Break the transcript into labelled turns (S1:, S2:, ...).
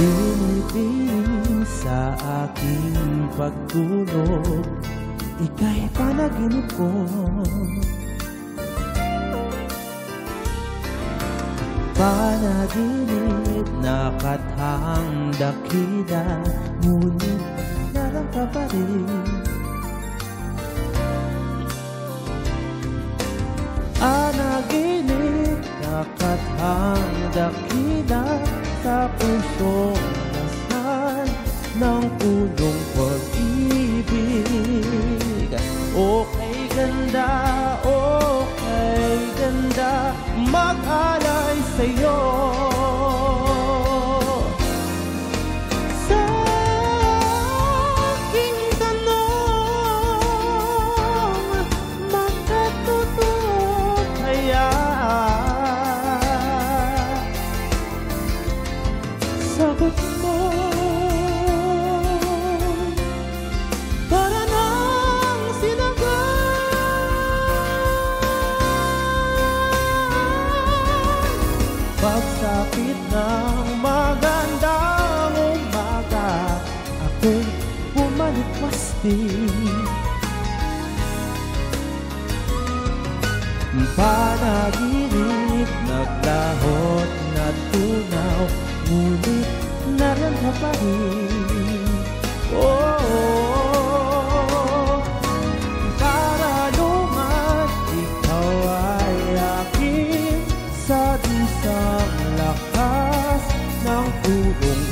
S1: Binibining sa aking pagtulog, ika'y panaginip ko. Panaginip na kathang dakila, ngunit nalang ka pa rin. Panaginip na kathang dakila, sa pusong nasal ng punong pag-ibig. Okay ganda, mag-alay sa'yo. Sa aking tanong, magkatotoo kaya? Sagot mo, para nang sinagang pagsapit ng magandang umaga, ako'y pumalikwas-din. Panaginip, naglahot na tunaw, ngunit naranda pa rin. Karalungan, ikaw ay akin sa disang lakas ng purong